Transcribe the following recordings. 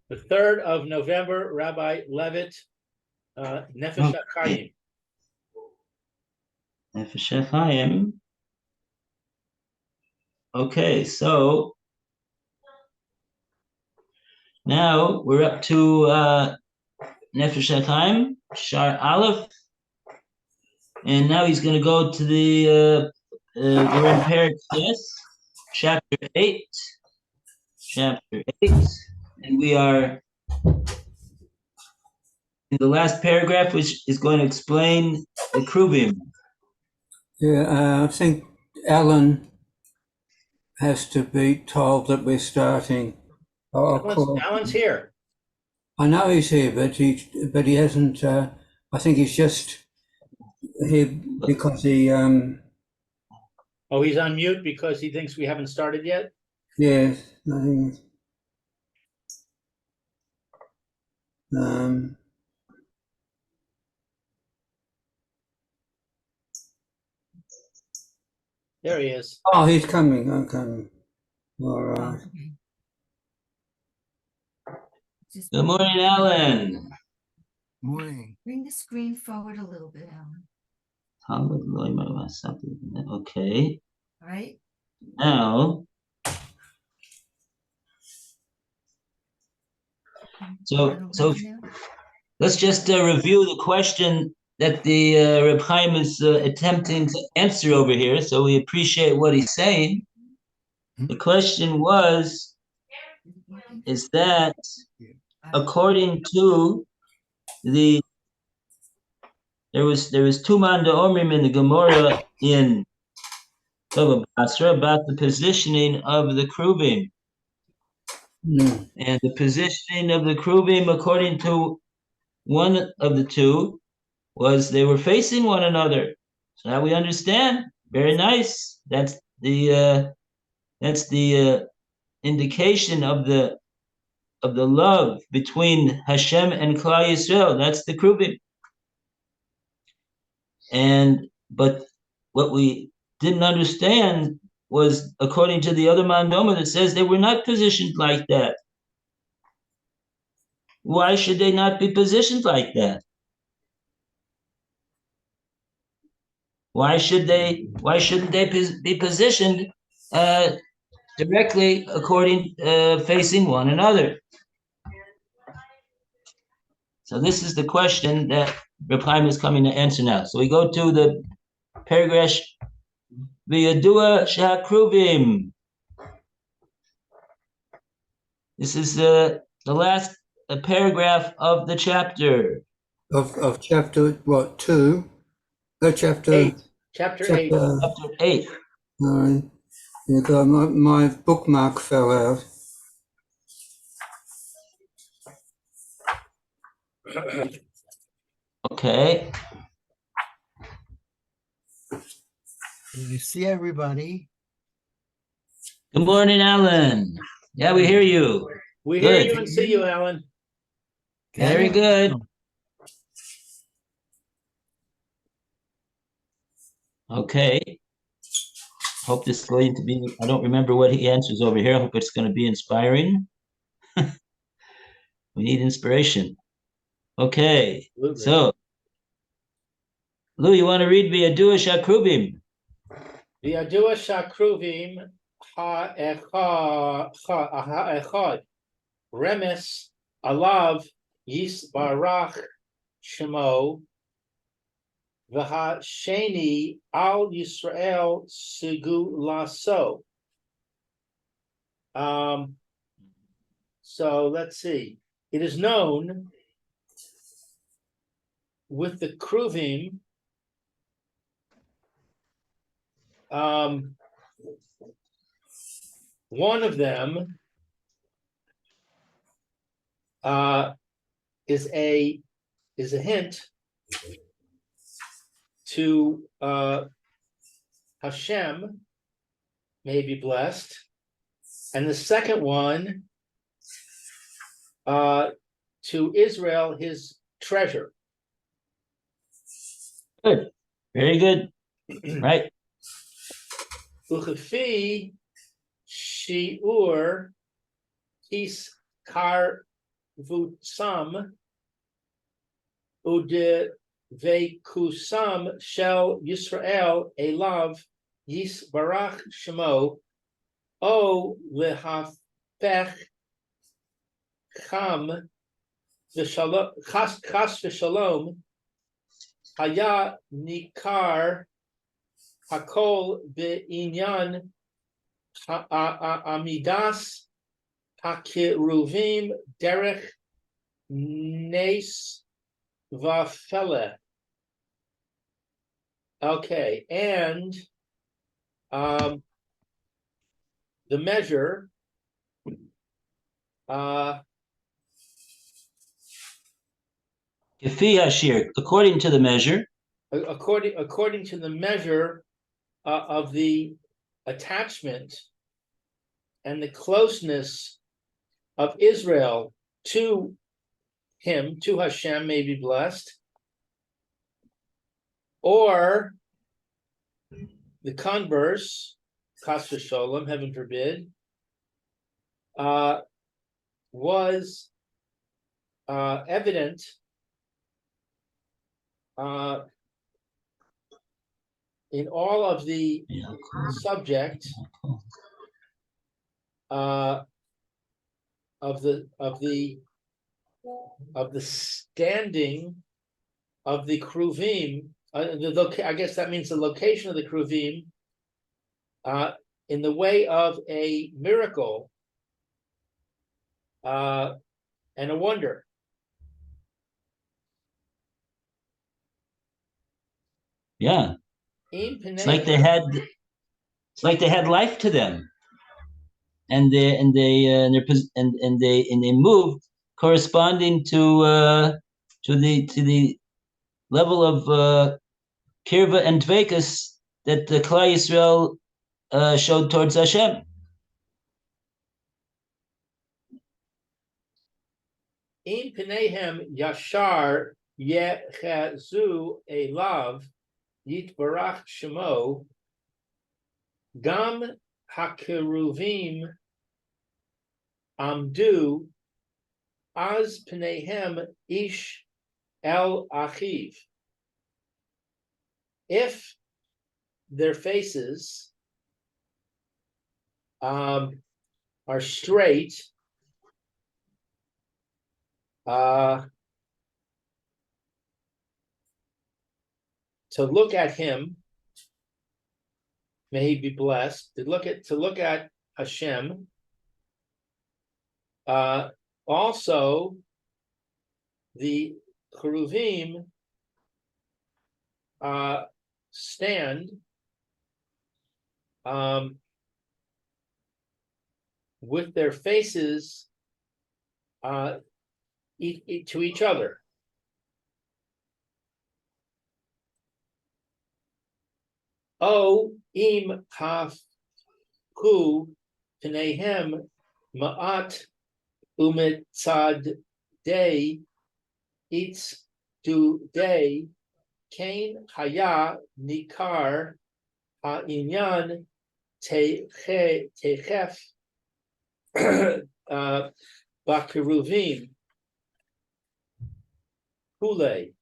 The 3rd of November, Rabbi Levitt, Nefesh Hahaim. Nefesh Hahaim. Okay, so now we're up to Nefesh Hahaim, Shar Aleph, and now he's going to go to the we're in Parak chapter 8, and we are in the last paragraph, which is going to explain the Kruvim. Yeah, I think Alan has to be told that we're starting. Alan's here. I know he's here, but he hasn't. I think he's just here because he. Oh, he's on mute because he thinks we haven't started yet? Yes, I think. There he is. Oh, he's coming. Okay. All right. Good morning, Alan. Morning. Bring the screen forward a little bit, Alan. Okay. All right. Now, so let's just review the question that the Reb Chaim is attempting to answer over here. So we appreciate what he's saying. The question is that according to there was 2 Manda Omrim in the Gemara in Baba Basra about the positioning of the Kruvim. And the positioning of the Kruvim, according to one of the two, was they were facing one another. So now we understand. Very nice. That's the indication of the love between Hashem and Klal Yisrael. That's the Kruvim. But what we didn't understand was, according to the other Mandoma, that says they were not positioned like that. Why should they not be positioned like that? Why shouldn't they be positioned directly facing one another? So this is the question that Reb Chaim is coming to answer now. So we go to the paragraph V'yadua shehakruvim. This is the last paragraph of the chapter. Of chapter what, 2? Chapter 8. Chapter 8. Chapter 8. All right. Yeah, my bookmark fell out. Okay. You see everybody. Good morning, Alan. Yeah, we hear you. We hear you and see you, Alan. Very good. Okay. Hope this is going to be, I don't remember what he answers over here. I hope it's going to be inspiring. We need inspiration. Okay. Absolutely. So, Lou, you want to read V'yadua shehakruvim? V'yadua shehakruvim ha'echad remes alav yisbarach shemo v'hasheni al Yisrael sigulaso. So let's see. It is known with the Kruvim, one of them is a hint to Hashem, may be blessed, and the second one to Israel, his treasure. Good. Very good. Right. Uchefi shiur iskar vutsam ude vekusam shel Yisrael elav yisbarach shemo o lehafech cham v'shalom chas v'shalom haya nikar hakol be'inyan amidas hakiruvim derech nes vafele. Okay, and the measure Kefi Hashir, according to the measure, according to the measure of the attachment and the closeness of Israel to him, to Hashem, may be blessed, or the converse, Chas v'sholom, heaven forbid, was evident in all of the subject of the standing of the kruvim. I guess that means the location of the kruvim in the way of a miracle and a wonder. yeah, it's like they had life to them, and they moved corresponding to the level of kirva and dvekas that the Klal Yisrael showed towards Hashem. In Penehem Yashar Yechezu Elav Yitbarach Shemo Gam Hakeruvim Amdu Az Penehem Ish El Achiv. If their faces are straight, to look at him, may he be blessed. To look at Hashem. Also, the Cheruvim stand with their faces to each other. O im hafku pnehem ma'at umetzad day eats do day kain haya nikar ha'inyan techef bakiruvim hule.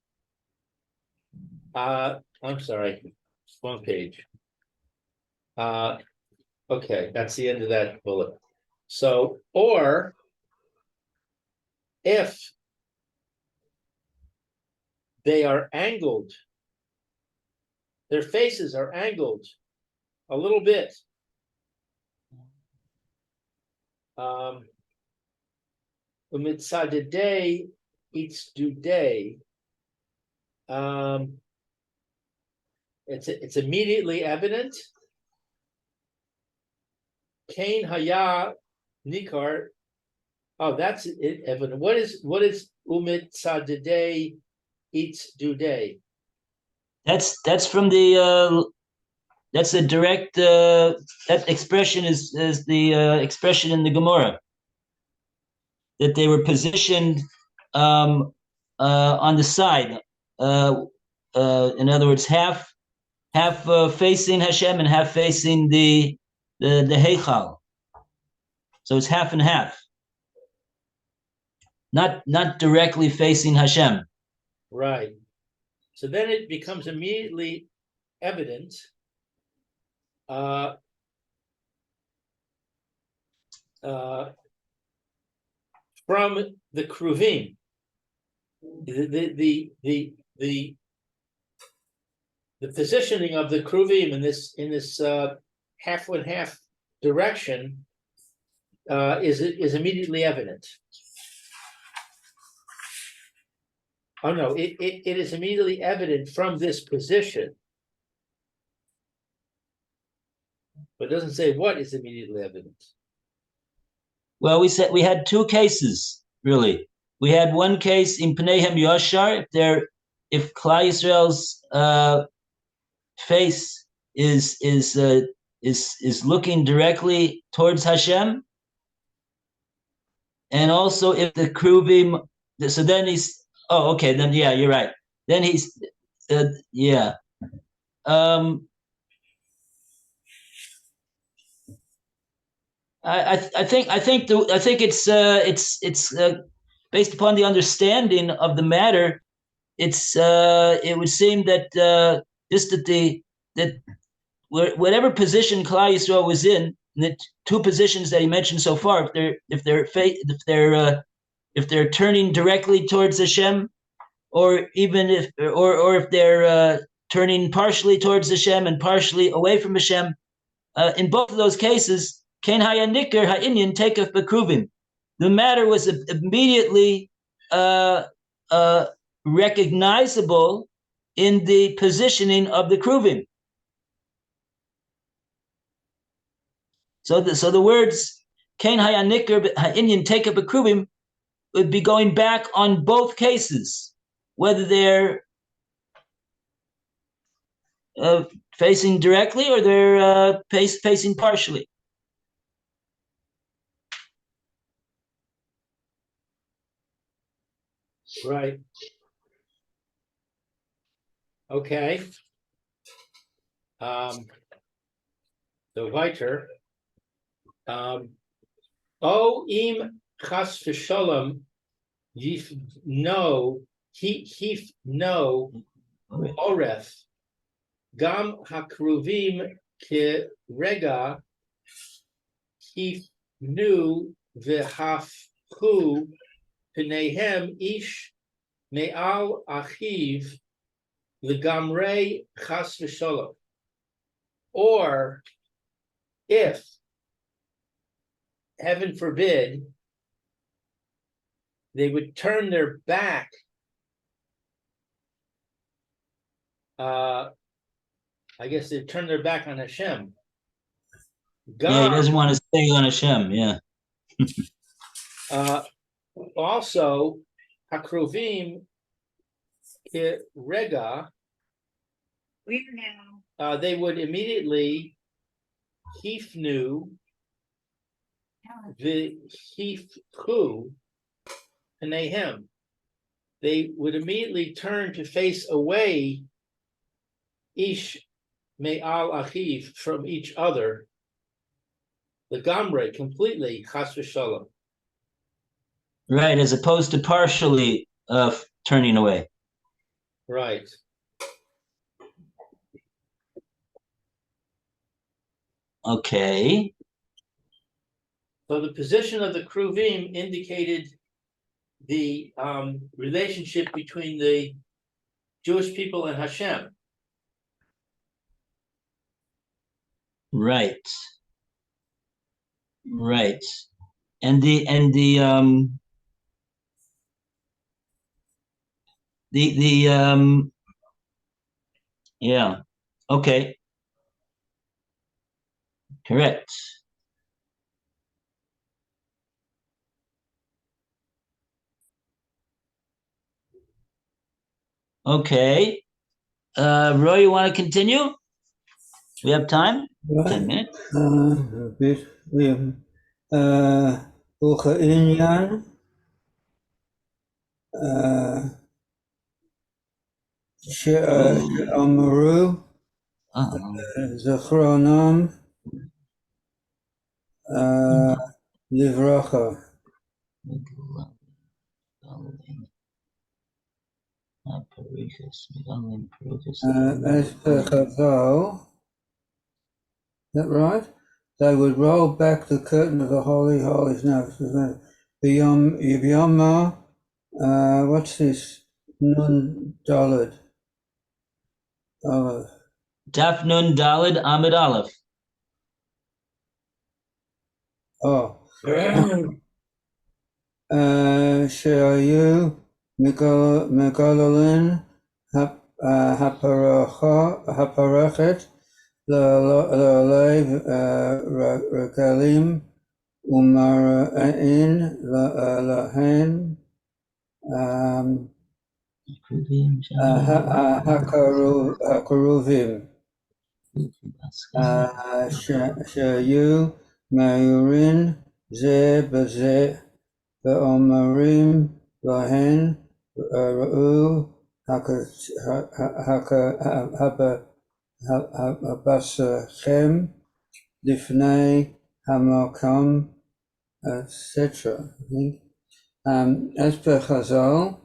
I'm sorry, one page. Okay, that's the end of that bullet. So, or if they are angled, their faces are angled a little bit. Umitzadidei eats do day. It's immediately evident. Kain haya nikar. Oh, that's it. Evident. What is umitzadidei eats do day? That's from the that's the direct that expression is the expression in the Gemara, that they were positioned on the side, in other words, half facing Hashem and half facing the Heichal. So it's half and half. not directly facing Hashem. Right. So then it becomes immediately evident from the kruvim, the positioning of the kruvim in this half and half direction is immediately evident. Oh no, it is immediately evident from this position, but it doesn't say what is immediately evident. Well, we said we had two cases, really. We had one case in Pneihem Yoshar, if Klal Yisrael's face is looking directly towards Hashem, and also if the kruvim. So then he's. Oh, okay. Then yeah, you're right. Then he's. Yeah. I think it's based upon the understanding of the matter. It would seem that just that whatever position Klal Yisrael was in, the two positions that he mentioned so far, if they're turning directly towards Hashem, or even if they're turning partially towards Hashem and partially away from Hashem, in both of those cases, Ken haya nikar ha'inyan takef b'kruvim. The matter was immediately recognizable in the positioning of the kruvim. So the words Ken haya nikar ha'inyan takef b'kruvim would be going back on both cases, whether they're facing directly or they're facing partially. Right. Okay. So weiter. O im chas v'sholom yif no hif no oref gam hakruvim kerega hif nu v'hafhu pneihem ish me'al achiv l'gamrei chas v'sholom. Or if, heaven forbid, they would turn their back I guess they turn their back on Hashem. Yeah, he doesn't want to stay on Hashem, yeah. Also, Hakruvim Rega, they would immediately hifnu v'hifchu pneihem. They would immediately turn to face away ish me'al achiv, from each other, the gamre, completely, chas v'shalom. Right, as opposed to partially turning away. Right. Okay. So the position of the kruvim indicated the relationship between the Jewish people and Hashem. Right. Right. And the yeah. Okay. Correct. Okay. Roy, you want to continue? We have time? 10 minutes. Ucha'inyan she'amaru zachronam livracha. As per Chazal, is that right? They would roll back the curtain of the Holy Holies. No, Yom what's this? Nun Daled. Aleph. Daf Nun Dalid Amid Aleph. Oh. Sheayu Megalolin Haparachet Le'alev Regalim Umara'in Lahen Hakaruvim Sheayu Mayurin Ze Beze Ve'omarim Lahen Ra'u Habasachem Lifnei Hamakam, etc. I think. As per Chazal,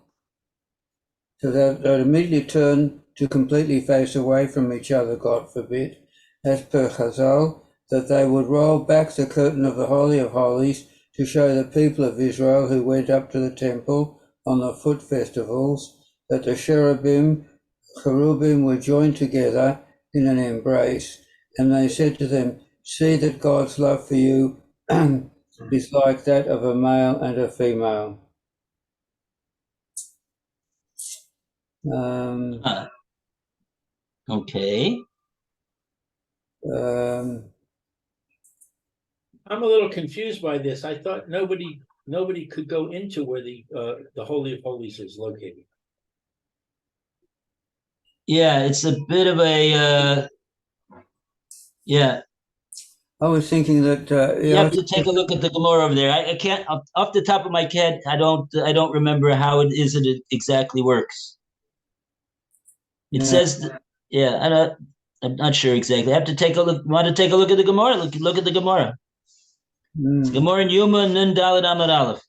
so they'd immediately turn to completely face away from each other, God forbid, as per Chazal, that they would roll back the curtain of the Holy of Holies to show the people of Israel who went up to the temple on the foot festivals that the cherubim were joined together in an embrace, and they said to them, "See that God's love for you is like that of a male and a female." Okay. I'm a little confused by this. I thought nobody could go into where the Holy of Holies is located. Yeah, it's a bit of a yeah. I was thinking that You have to take a look at the Gemara over there. I can't off the top of my head. I don't remember how it is that it exactly works. It says, I'm not sure exactly. I have to take a look. Want to take a look at the Gemara? Look at the Gemara. Gemara in Yuma Nun Daled Amud Aleph.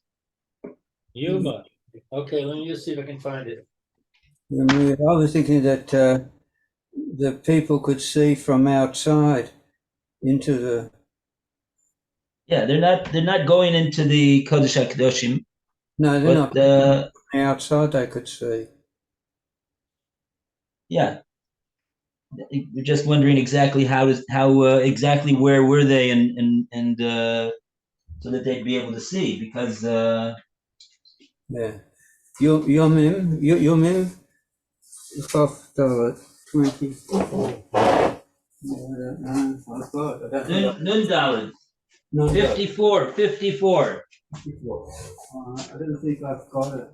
Yuma. Okay, let me just see if I can find it. I was thinking that the people could see from outside into the. Yeah, they're not going into the Kodesh HaKadoshim. No, they're not. From the outside they could see. Yeah, we're just wondering exactly how exactly where were they and so that they'd be able to see, because Yomim Chaf 20. Nun Daled. 54. 54. I don't think I've got it.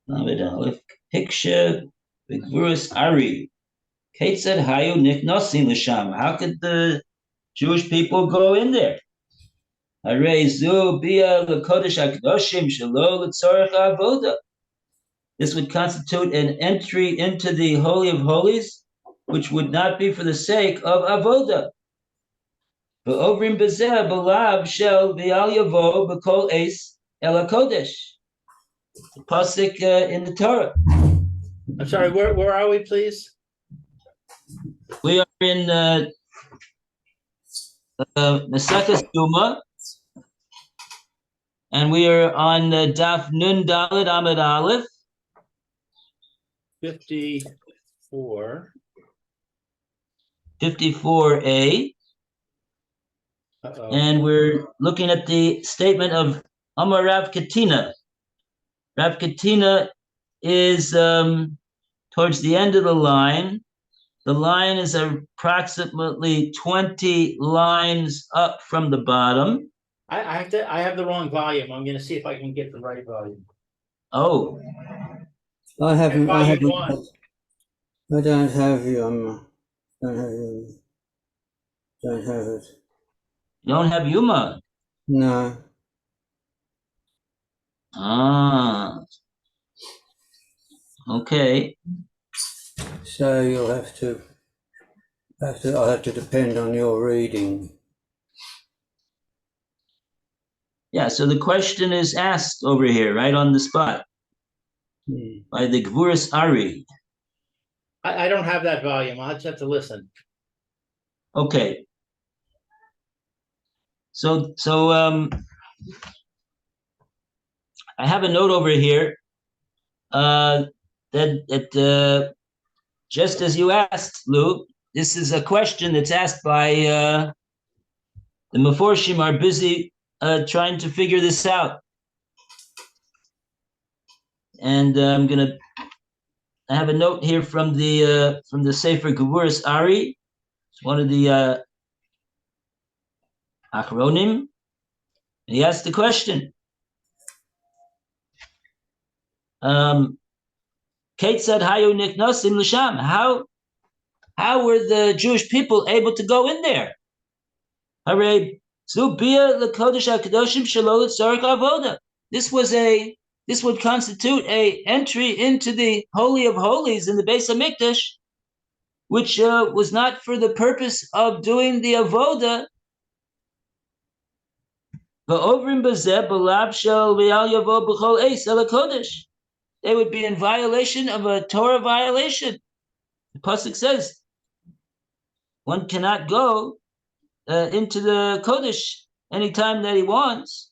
Lamed Aleph. Picture Vigurus Ari. Kate said, "Hayu niknosin l'sham." How could the Jewish people go in there? Areizu bia l'kodesh hakadoshim shelo l'tzorech avoda. This would constitute an entry into the Holy of Holies, which would not be for the sake of avoda. Ve'ovrim bezeh b'lav shel v'al yavo b'kol eis el hakodesh. The pasuk in the Torah. I'm sorry, where are we, please? We are in Maseches Duma, and we are on Daf Nun Daled Amud Aleph. 54. 54a. Uh-oh. And we're looking at the statement of Amar Rav Katina. Rav Katina is towards the end of the line. The line is approximately 20 lines up from the bottom. I have the wrong volume. I'm gonna see if I can get the right volume. Oh, I haven't. I Volume haven't. one. I don't have you. Don't have you. Don't have it. you don't have Yuma. No. Ah, okay. So you'll have to. I'll have to depend on your reading. Yeah, so the question is asked over here, right on the spot, by the Gvuras Ari. I don't have that volume. I'll just have to listen. Okay. So I have a note over here that just as you asked, Lou, this is a question that's asked by the Meforshim are busy trying to figure this out. And I have a note here from the Sefer Gevuras Ari. It's one of the Achronim. And he asked the question. Kate said, "Hayu niknosim l'sham." How were the Jewish people able to go in there? Hare zubia l'kodesh hakadoshim shelo l'tzarich avoda. This would constitute a entry into the Holy of Holies in the Beis Hamikdash, which was not for the purpose of doing the avoda. Va'ovrim bazeh b'lab shel v'al yavo b'chol eis el hakodesh. They would be in violation of a Torah violation. The pasuk says one cannot go into the Kodesh anytime that he wants.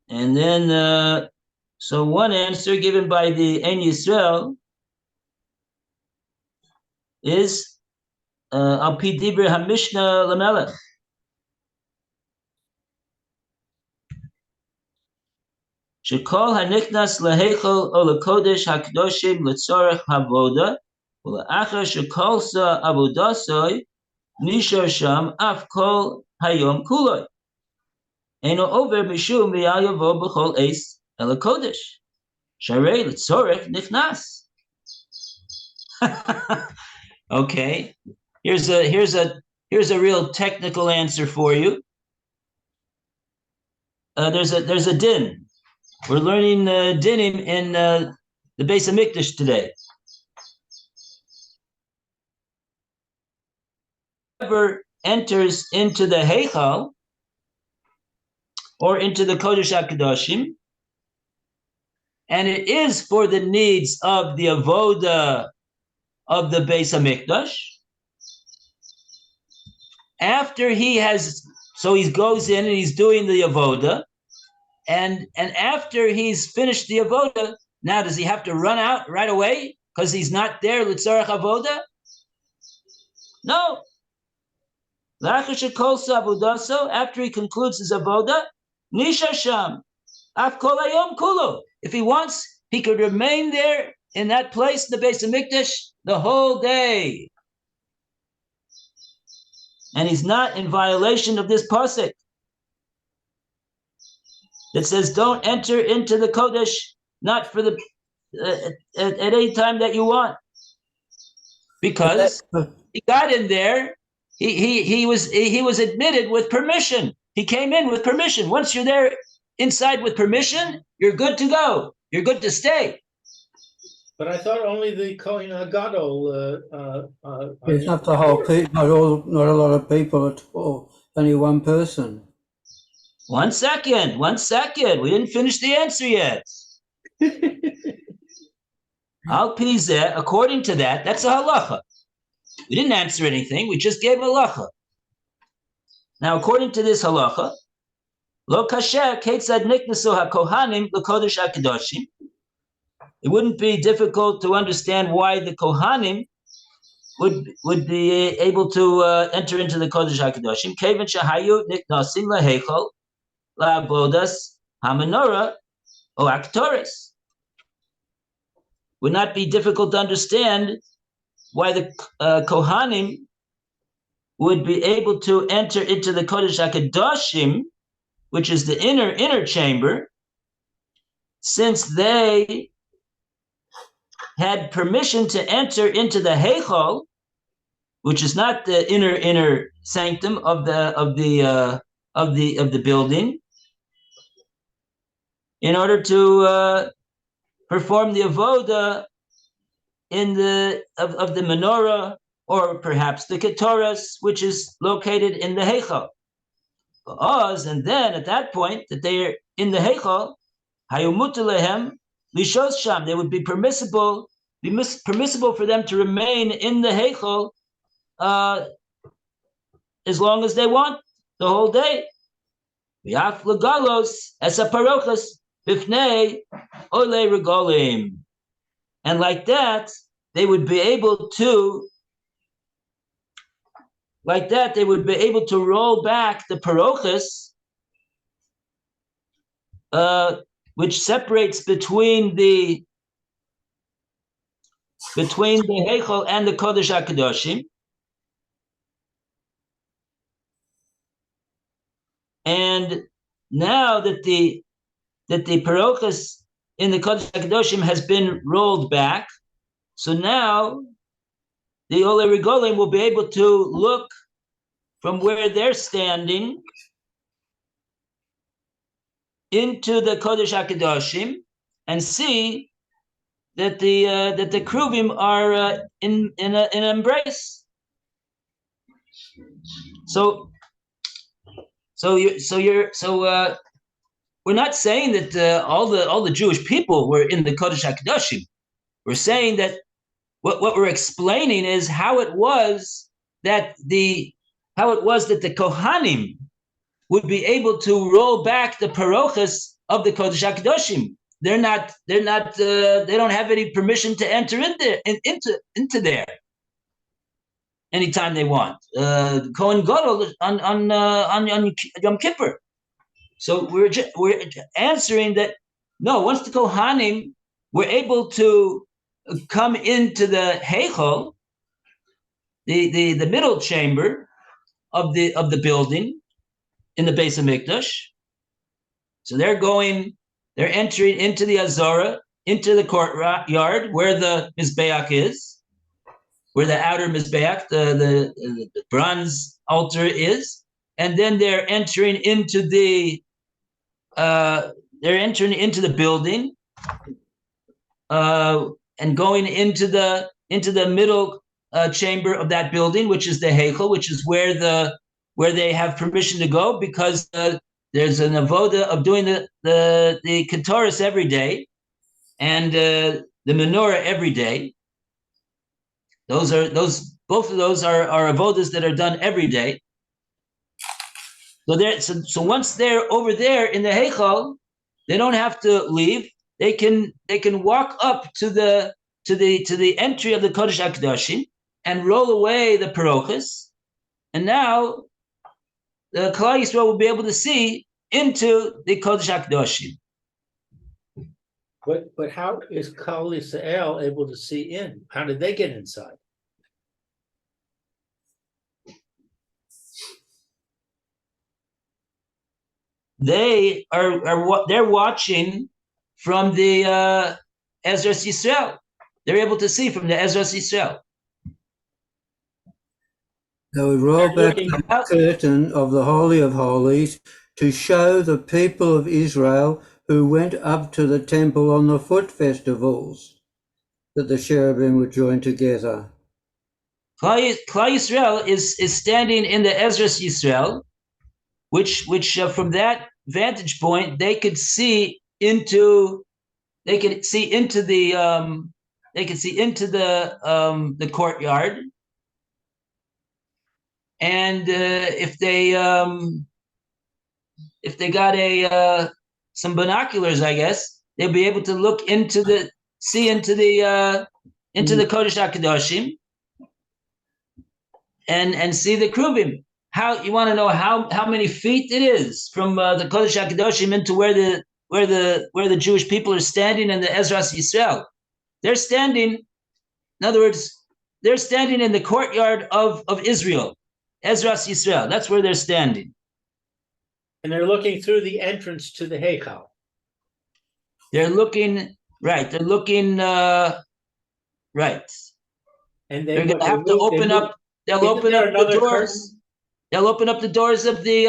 And then, so one answer given by the Ein Yisrael is Al Pi Dibur HaMishnah Lamelech. Shekol hanichnas lehechol o lekodesh hakdoshim letzorech havoda uleachar shekolsa avodasoi nishar sham af kol hayom kuloi eno over mishum v'yal yavo b'chol eis el hakodesh sharei letzorech nichnas. Okay, here's a real technical answer for you. There's a din. We're learning dinim in the Beis Hamikdash today. Whoever enters into the Heichal or into the Kodesh HaKadoshim, and it is for the needs of the avoda of the Beis Hamikdash. After he goes in and he's doing the avoda. And after he's finished the avoda, now does he have to run out right away because he's not there l'tzarech avoda? No. After he concludes his avoda, nisha sham af kol hayom kulo. If he wants, he could remain there in that place, the Beis Hamikdash, the whole day, and he's not in violation of this pasuk that says, "Don't enter into the Kodesh, not for the at any time that you want," because he got in there. He was admitted with permission. He came in with permission. Once you're there inside with permission, you're good to go. You're good to stay. But I thought only the Kohen Gadol. It's not the whole people. Not a lot of people at all. Only one person. One second. We didn't finish the answer yet. Al Pizeh, according to that, that's a halacha. We didn't answer anything. We just gave a halacha. Now, according to this halacha, Lo kasher ketzad niknasu hakohanim lekodesh hakedoshim. It wouldn't be difficult to understand why the Kohanim would be able to enter into the Kodesh HaKadoshim. Kevan shahayu niknasim laheichol la'avodas hamenorah o aktoris. Would not be difficult to understand why the Kohanim would be able to enter into the Kodesh HaKadoshim, which is the inner chamber, since they had permission to enter into the Heichal, which is not the inner sanctum of the building, in order to perform the avoda of the menorah, or perhaps the ketoras, which is located in the Heichal. And then at that point that they are in the Heichal, hayumutu lehem lishos sham, they would be permissible for them to remain in the Heichal as long as they want, the whole day. V'af legalos es haparochas bifnei olei regolim, and like that they would be able to roll back the parochas, which separates between the Heichal and the Kodesh HaKadoshim. And now that the parochas in the Kodesh HaKadoshim has been rolled back, so now the Ole Regolim will be able to look from where they're standing into the Kodesh HaKadoshim and see that the Kruvim are in an embrace. So we're not saying that all the Jewish people were in the Kodesh HaKadoshim. We're saying that what we're explaining is how it was that the Kohanim would be able to roll back the parochas of the Kodesh HaKadoshim. They don't have any permission to enter into there anytime they want. Kohen Gadol on Yom Kippur. So we're answering that no. Once the Kohanim were able to come into the Heichal, the middle chamber of the building in the Beis Hamikdash, so they're entering into the Azara, into the courtyard where the Mizbeach is, where the outer Mizbeach, the bronze altar is, and then they're entering into the building, and going into the middle chamber of that building, which is the Heichal, which is where they have permission to go, because there's an avoda of doing the ketoras every day, and the menorah every day. Both of those are avodas that are done every day. So once they're over there in the Heichal, they don't have to leave. They can walk up to the entry of the Kodesh HaKadoshim and roll away the parochas, and now the Klal Yisrael will be able to see into the Kodesh HaKadoshim. But how is Klal Yisrael able to see in? How did they get inside? They're watching from the Ezras Yisrael. They're able to see from the Ezras Yisrael. They would roll back the curtain of the Holy of Holies to show the people of Israel who went up to the temple on the foot festivals that the cherubim would join together. Klal Yisrael is standing in the Ezras Yisrael, which from that vantage point they could see into the courtyard, and if they a some binoculars, I guess, they'll be able to look into the Kodesh HaKadoshim and see the Kruvim. How you want to know how many feet it is from the Kodesh HaKadoshim into where the Jewish people are standing in the Ezras Yisrael. They're standing, in other words, they're standing in the courtyard of Israel, Ezras Yisrael. That's where they're standing. And they're looking through the entrance to the Heichal. They're looking, right. They're looking, right. And They're going to have to open up. They'll open up the doors. They'll open up the doors of the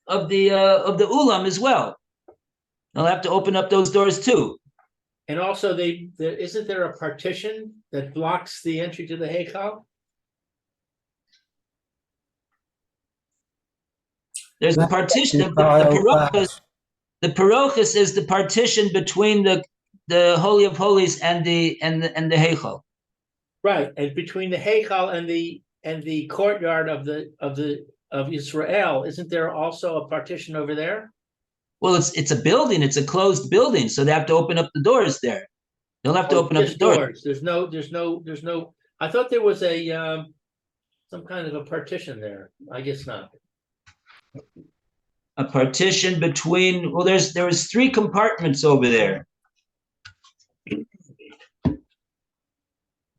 ulam as well. They'll have to open up those doors too. And also, isn't there a partition that blocks the entry to the Heichal? There's the partition. The parochus is the partition between the Holy of Holies and the Heichal. Right, and between the Heichal and the courtyard of Israel, isn't there also a partition over there? Well, it's a building. It's a closed building, so they have to open up the doors there. They'll have to open up the doors. There's no. I thought there was some kind of a partition there. I guess not. A partition between. Well, there was 3 compartments over there.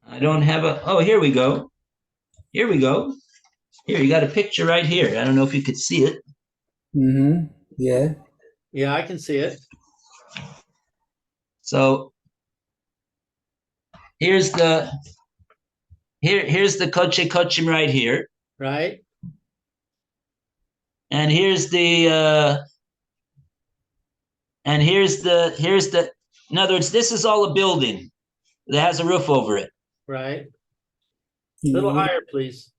I don't have a. Oh, here we go. Here we go. Here, you got a picture right here. I don't know if you could see it. Mm-hmm. Yeah. Yeah, I can see it. So here's the Kodesh Kodshim right here. Right. And here's the in other words, this is all a building that has a roof over it. Right. A little higher, please.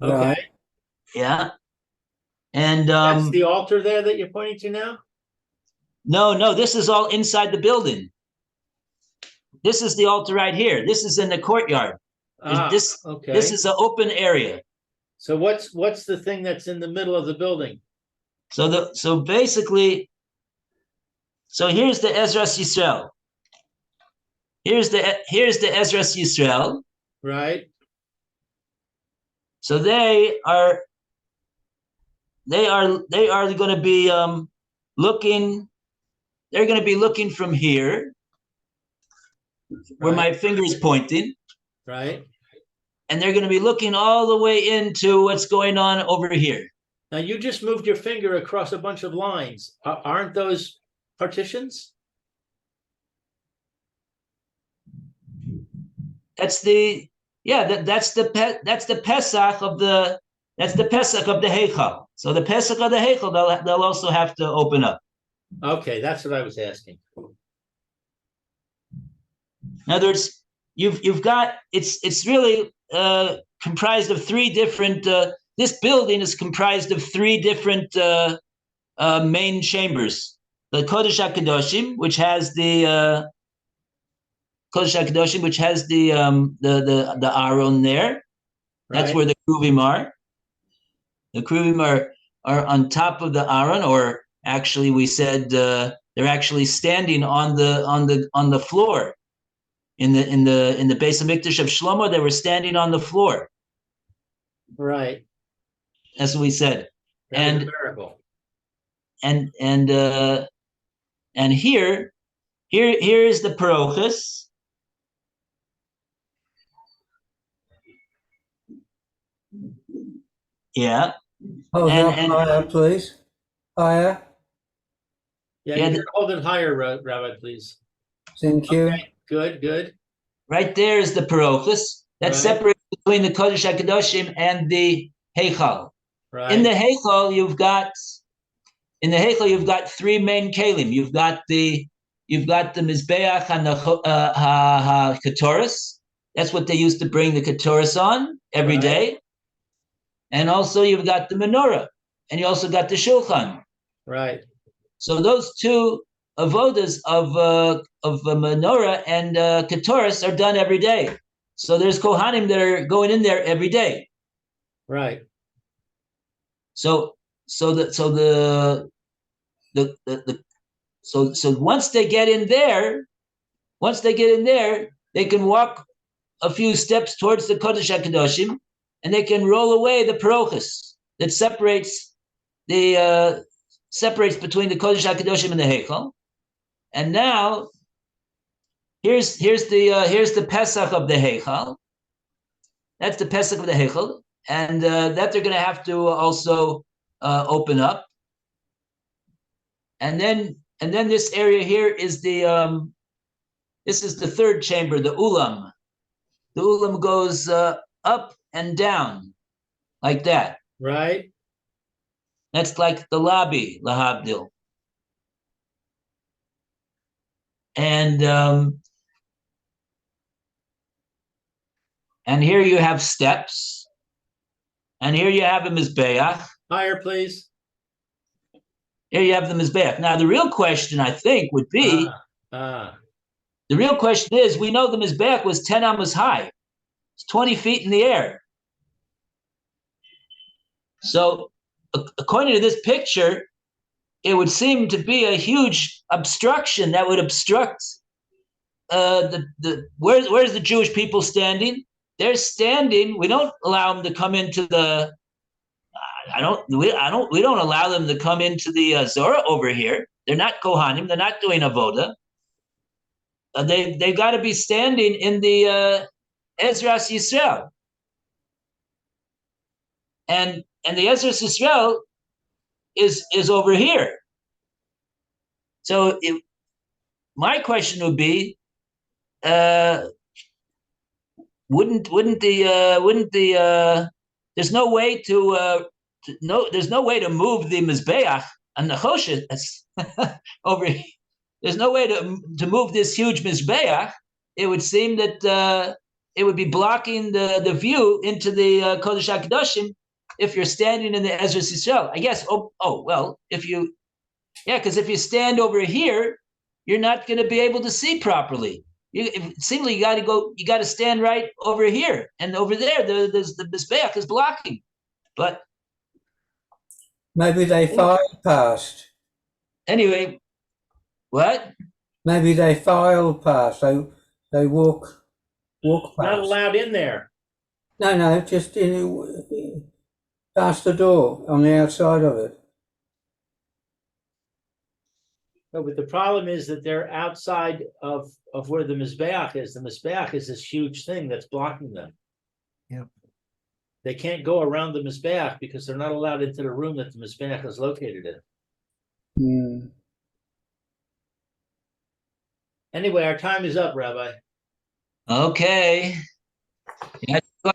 Okay. Right. Yeah. And that's the altar there that you're pointing to now? No, this is all inside the building. This is the altar right here. This is in the courtyard. Okay. This is an open area. So what's the thing that's in the middle of the building? So basically, here's the Ezras Yisrael. Here's the Ezras Yisrael. Right. So they are going to be looking. They're going to be looking from here, where my finger is pointing. Right. And they're going to be looking all the way into what's going on over here. Now you just moved your finger across a bunch of lines. Aren't those partitions? That's the Pesach of the Heichal. So the Pesach of the Heichal, they'll also have to open up. Okay, that's what I was asking. In other words, you've got it's really comprised of 3 different. This building is comprised of 3 different main chambers. The Kodesh HaKadoshim, which has the Kodesh HaKadoshim, which has the Aron there. That's Right. where the Kruvim are. The Kruvim are on top of the Aron, or actually, we said they're actually standing on the floor. In the Beis Hamikdash of Shlomo, they were standing on the floor. Right. That's what we said. That was a miracle. And here is the parochus. Yeah. Hold up higher, please. Higher. Yeah, Yeah, you can hold it higher, Rabbi, please. Thank you. Okay. Good. Right there is the parochus. That's Right. separated between the Kodesh HaKadoshim and the Heichal. Right. In the Heichal, you've got 3 main kelim. You've got the Mizbeach and the Ketoris. That's what they used to bring the Ketoris on every Right. day. And also you've got the menorah, and you also got the shulchan. Right. So those 2 avodas of menorah and Ketoris are done every day. So there's Kohanim that are going in there every day. Right. So once they get in there, they can walk a few steps towards the Kodesh HaKadoshim, and they can roll away the parochus that separates between the Kodesh HaKadoshim and the Heichal. And now, here's the Pesach of the Heichal. That's the Pesach of the Heichal, and that they're going to have to also open up. And then this area here is this is the third chamber, the Ulam. The Ulam goes up and down like that. Right. That's like the lobby, lahabdil. And here you have steps, and here you have a mizbeach. Higher, please. Here you have the mizbeach. Now, the real question, I think, would be, the real question is, we know the mizbeach was 10 amos high. It's 20 feet in the air. So, according to this picture, it would seem to be a huge obstruction that would obstruct where's the Jewish people standing? They're standing. We don't allow them to come into the. We don't allow them to come into the Zorah over here. They're not Kohanim. They're not doing avoda. They've got to be standing in the Ezras Yisrael. And the Ezras Yisrael is over here. So my question would be, wouldn't the there's no way to there's no way to move the mizbeach and the choshet over here. There's no way to move this huge mizbeach. It would seem that it would be blocking the view into the Kodesh HaKadoshim if you're standing in the Ezras Yisrael. I guess. Well, because if you stand over here, you're not going to be able to see properly. It seems like you got to stand right over here, and over there, the mizbeach is blocking. But maybe they filed past. Anyway, what? Maybe they filed past. They walk past. Not allowed in there. No, just past the door on the outside of it. No, but the problem is that they're outside of where the mizbeach is. The mizbeach is this huge thing that's blocking them. Yep. They can't go around the mizbeach because they're not allowed into the room that the mizbeach is located in. Anyway, our time is up, Rabbi. Okay.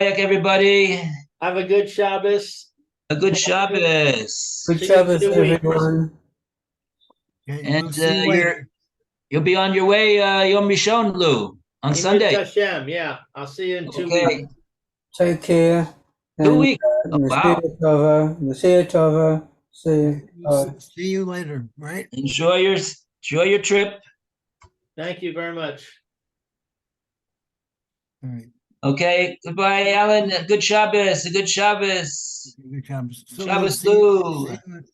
Everybody. Have a good Shabbos. A good Shabbos. Good See you Shabbos, in 2 weeks. everyone. Okay, And we'll see you later. you'll be on your way Yom Rishon, Lou, on Sunday. Hashem, yeah. I'll see you in 2 Okay. weeks. Take care. 2 weeks. Wow. Nasiya Tova. See you. Bye. See you later, right? Enjoy your trip. Thank you very much. All right. Okay. Goodbye, Alan. Good Shabbos. A good Shabbos. Good job. So Shabbos, see you- Lou. see you